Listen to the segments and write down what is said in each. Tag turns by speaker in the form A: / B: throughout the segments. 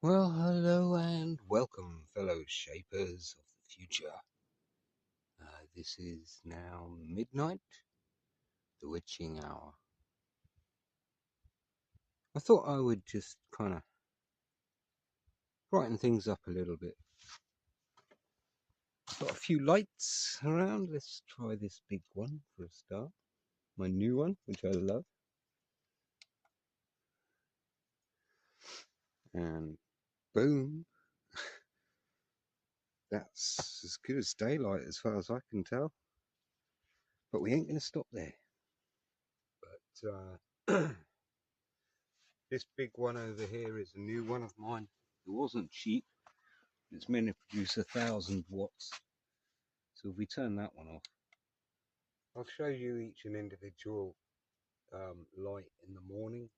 A: Well, hello and welcome, fellow shapers of the future. This is now midnight, the witching hour. I thought I would just kind of brighten things up a little bit. Got a few lights around. Let's try this big one for a start. My new one, which I love. And boom. That's as good as daylight as far as I can tell. But we ain't going to stop there. But this big one over here is a new one of mine. It wasn't cheap. It's meant to produce 1,000 watts. So if we turn that one off, I'll show you each an individual light in the morning.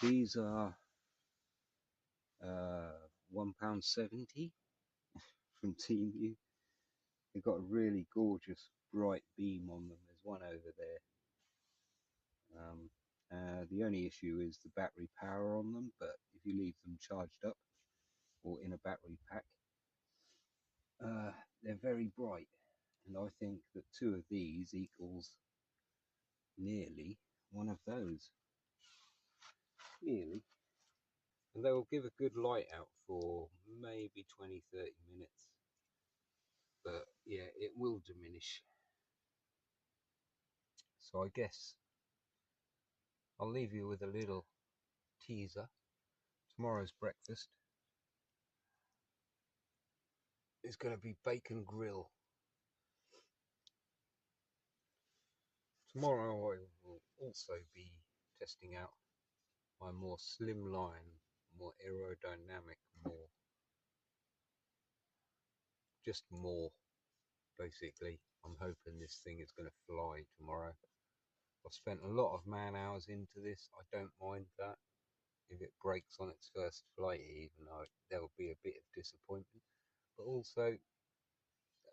A: These are £1.70 from Team U. They've got a really gorgeous bright beam on them. There's one over there. The only issue is the battery power on them, but if you leave them charged up or in a battery pack, they're very bright. And I think that two of these equals nearly one of those. Nearly. And they will give a good light out for maybe 20-30 minutes. But yeah, it will diminish. So I guess I'll leave you with a little teaser. Tomorrow's breakfast is going to be bacon grill. Tomorrow I will also be testing out my more slimline, more aerodynamic, just more basically. I'm hoping this thing is going to fly tomorrow. I've spent a lot of man hours into this. I don't mind that. If it breaks on its first flight, even though there will be a bit of disappointment, but also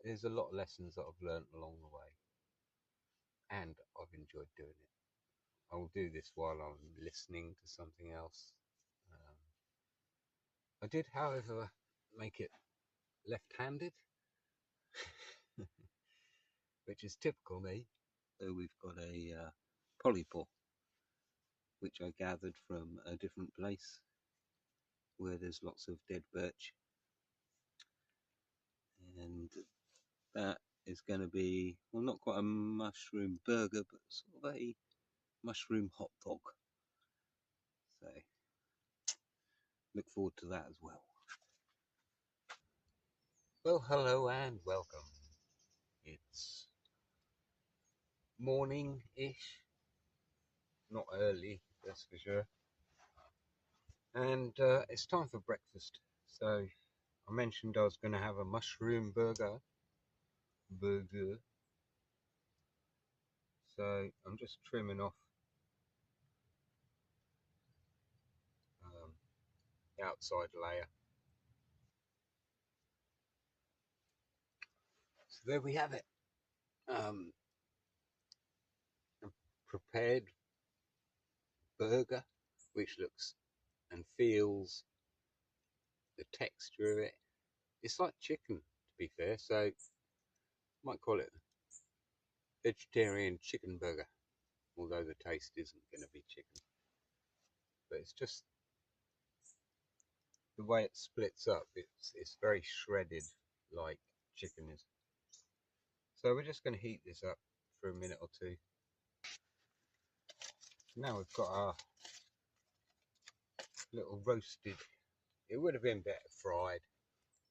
A: there's a lot of lessons that I've learned along the way, and I've enjoyed doing it. I will do this while I'm listening to something else. I did, however, make it left-handed, which is typical me. So we've got a polypor, which I gathered from a different place where there's lots of dead birch, and that is going to be, well, not quite a mushroom burger, but sort of a mushroom hot dog. So look forward to that as well. Well, hello and welcome. It's morning-ish, not early, that's for sure. And it's time for breakfast. So I mentioned I was going to have a mushroom burger. So I'm just trimming off the outside layer. So there we have it. A prepared burger, which looks and feels, the texture of it. It's like chicken, to be fair, so I might call it vegetarian chicken burger, although the taste isn't going to be chicken. But it's just the way it splits up. It's very shredded, like chicken is. So we're just going to heat this up for a minute or two. Now we've got our little roasted. It would have been better fried.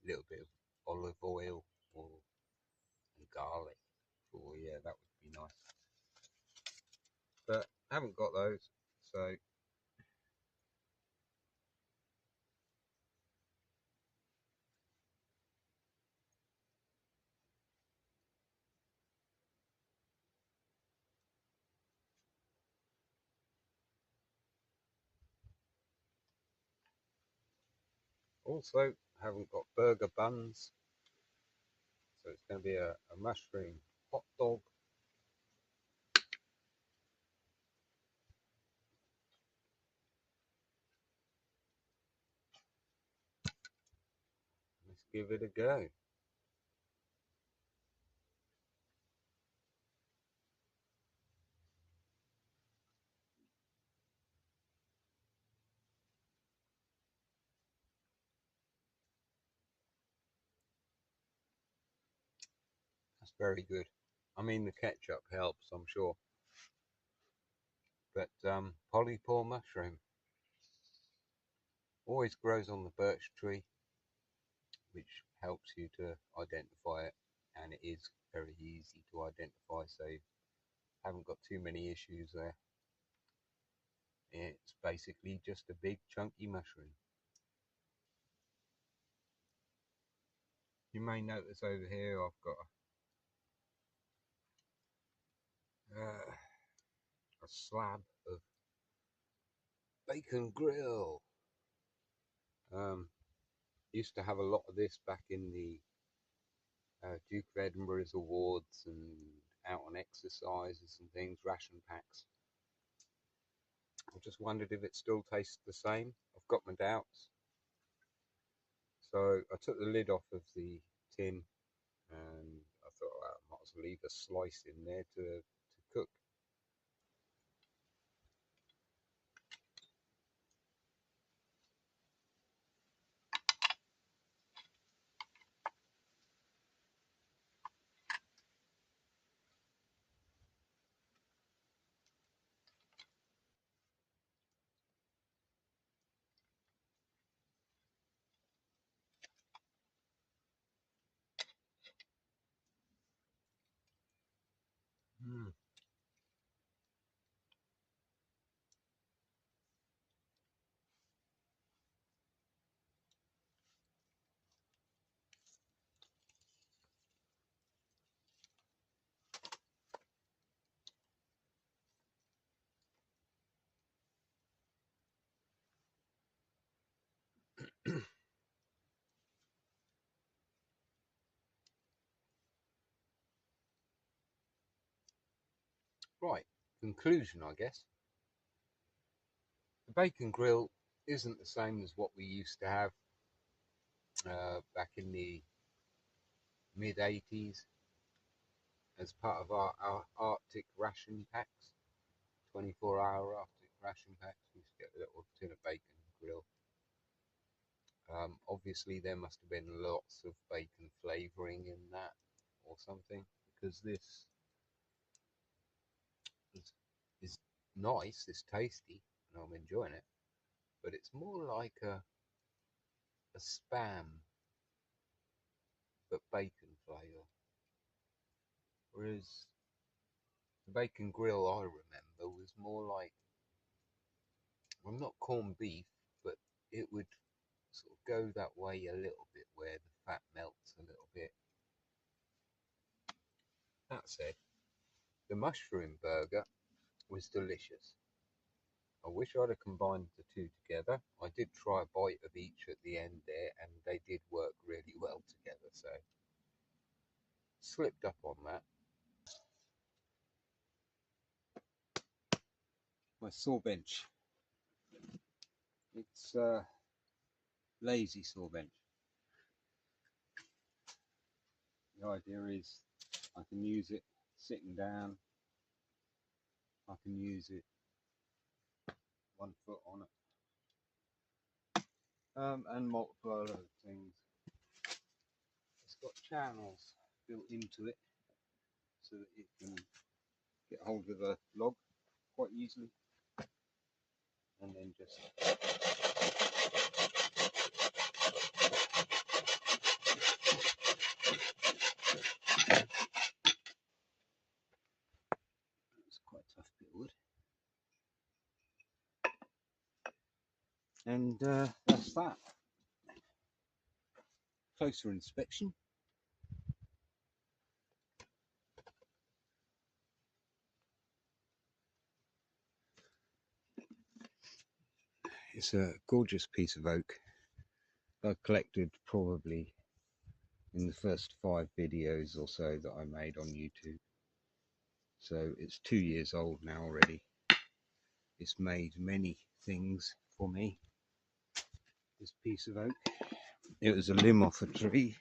A: A little bit of olive oil and garlic. Oh yeah, that would be nice. But I haven't got those, so also haven't got burger buns. So it's going to be a mushroom hot dog. give it a go. That's very good. I mean, the ketchup helps, I'm sure. But polypor mushroom always grows on the birch tree, which helps you to identify it, and it is very easy to identify, so you haven't got too many issues there. It's basically just a big chunky mushroom. You may notice over here I've got a slab of bacon grill. Used to have a lot of this back in the Duke of Edinburgh's awards and out on exercises and things, ration packs. I just wondered if it still tastes the same. I've got my doubts. So I took the lid off of the tin and I thought, well, I might as well leave a slice in there to cook. Mm. Right, conclusion, I guess. The bacon grill isn't the same as what we used to have back in the mid-80s as part of our Arctic ration packs, 24-hour Arctic ration packs. We used to get a little tin of bacon grill. Obviously, there must have been lots of bacon flavouring in that or something, because this is nice, it's tasty, and I'm enjoying it, but it's more like a spam but bacon flavour. Whereas the bacon grill I remember was more like, well, not corned beef, but it would sort of go that way a little bit where the fat melts a little bit. That said, the mushroom burger was delicious. I wish I'd have combined the two together. I did try a bite of each at the end there, and they did work really well together, so slipped up on that. My saw bench. It's lazy saw bench. The idea is I can use it sitting down. I can use it 1 foot on it, and multiple other things. It's got channels built into it so that it can get hold of the log quite easily, and then just it's quite a tough bit of wood, and that's that. Closer inspection. It's a gorgeous piece of oak I collected probably in the first 5 videos or so that I made on YouTube. So it's 2 years old now already. It's made many things for me, this piece of oak. It was a limb off a tree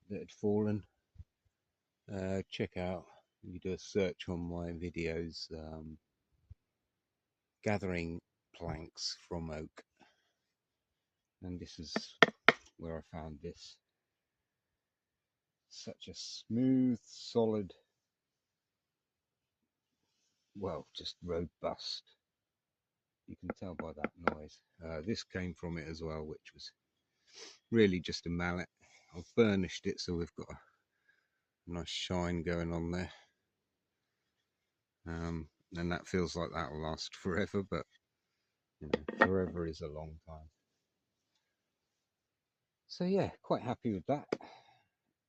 A: that had fallen. Check out, you do a search on my videos, gathering planks from oak, and this is where I found this. Such a smooth, solid, well, just robust. You can tell by that noise. This came from it as well, which was really just a mallet. I've burnished it so we've got a nice shine going on there. And that feels like that will last forever, but you know, forever is a long time. So yeah, quite happy with that.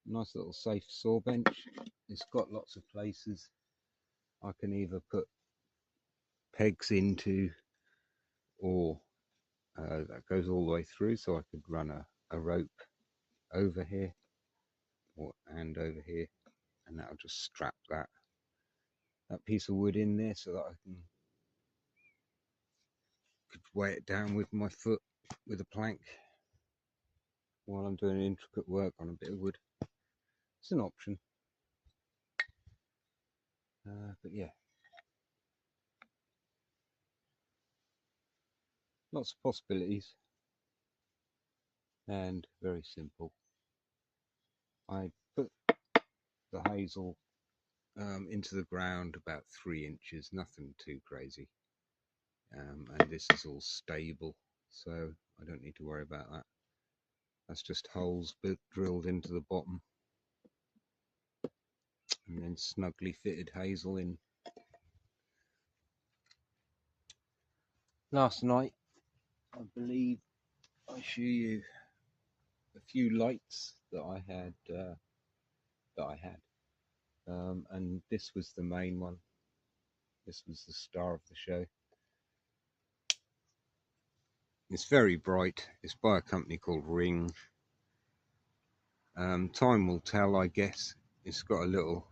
A: Nice little safe saw bench. It's got lots of places I can either put pegs into, or that goes all the way through, so I could run a rope over here and over here, and that'll just strap that piece of wood in there so that I could weigh it down with my foot with a plank while I'm doing intricate work on a bit of wood. It's an option, but yeah, lots of possibilities and very simple. I put the hazel into the ground about 3 inches, nothing too crazy, and this is all stable, so I don't need to worry about that. That's just holes drilled into the bottom and then snugly fitted hazel in. Last night, I believe I show you a few lights that I had, and this was the main one. This was the star of the show. It's very bright. It's by a company called Ring. Time will tell, I guess. It's got a little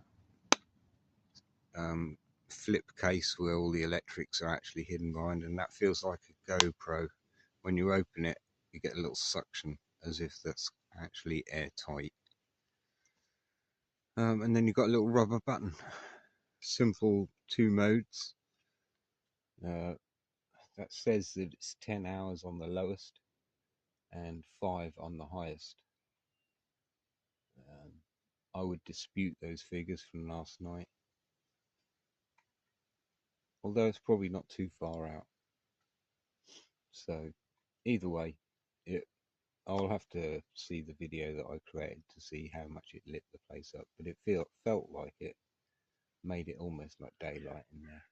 A: flip case where all the electrics are actually hidden behind, and that feels like a GoPro. When you open it, you get a little suction as if that's actually airtight. And then you've got a little rubber button. Simple 2 modes. That says that it's 10 hours on the lowest and 5 on the highest. I would dispute those figures from last night, although it's probably not too far out. So either way, I'll have to see the video that I created to see how much it lit the place up, but it felt like it made it almost like daylight in there.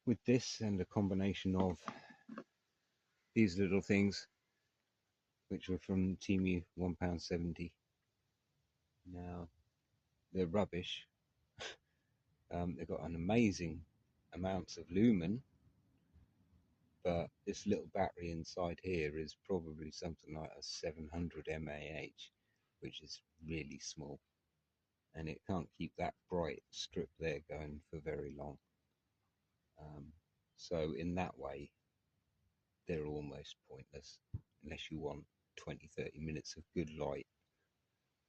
A: With this and a combination of these little things, which were from Temu, £1.70. Now, they're rubbish. They've got an amazing amounts of lumen, but this little battery inside here is probably something like a 700 mAh, which is really small, and it can't keep that bright strip there going for very long. So in that way, they're almost pointless unless you want 20-30 minutes of good light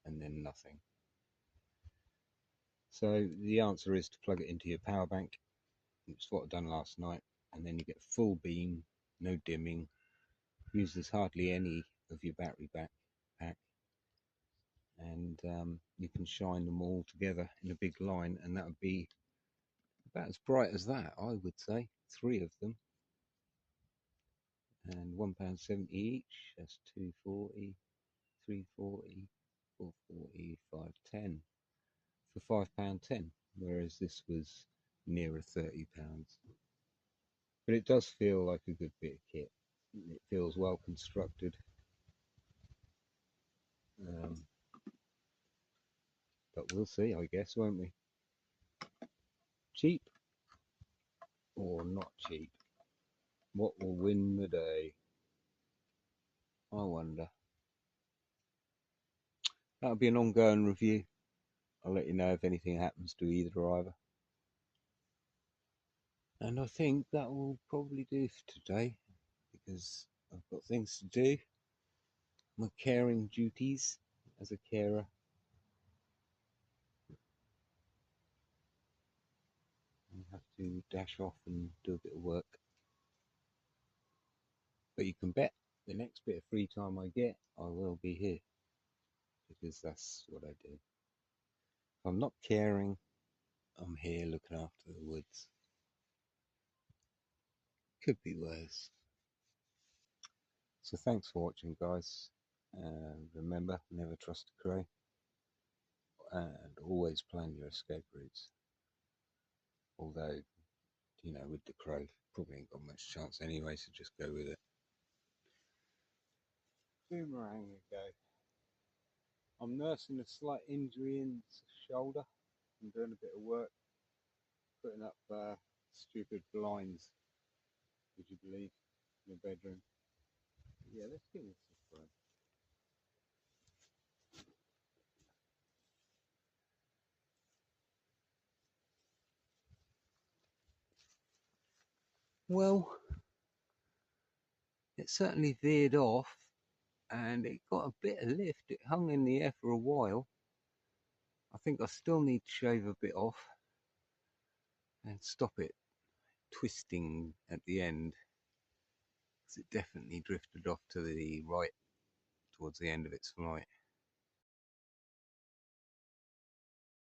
A: and then nothing. So the answer is to plug it into your power bank, which is what I've done last night, and then you get full beam, no dimming, uses hardly any of your battery pack, and you can shine them all together in a big line, and that would be about as bright as that, I would say. 3 of them, and £1.70 each. That's £2.40, £3.40, £4.40, £5.10 for £5.10, whereas this was nearer £30. But it does feel like a good bit of kit. It feels well constructed. But we'll see, I guess, won't we? Cheap or not cheap? What will win the day? I wonder. That'll be an ongoing review. I'll let you know if anything happens to either or either. And I think that will probably do for today, because I've got things to do. My caring duties as a carer. I have to dash off and do a bit of work. But you can bet the next bit of free time I get, I will be here. Because that's what I do. If I'm not caring, I'm here looking after the woods. Could be worse. So thanks for watching, guys. Remember, never trust a crow. And always plan your escape routes. Although, you know, with the crow, probably ain't got much chance anyway, so just go with it. Boomerang ago. I'm nursing a slight injury in the shoulder. I'm doing a bit of work, putting up stupid blinds, would you believe, in the bedroom. Yeah, let's give this a try. Well, it certainly veered off and it got a bit of lift. It hung in the air for a while. I think I still need to shave a bit off and stop it twisting at the end, because it definitely drifted off to the right towards the end of its flight.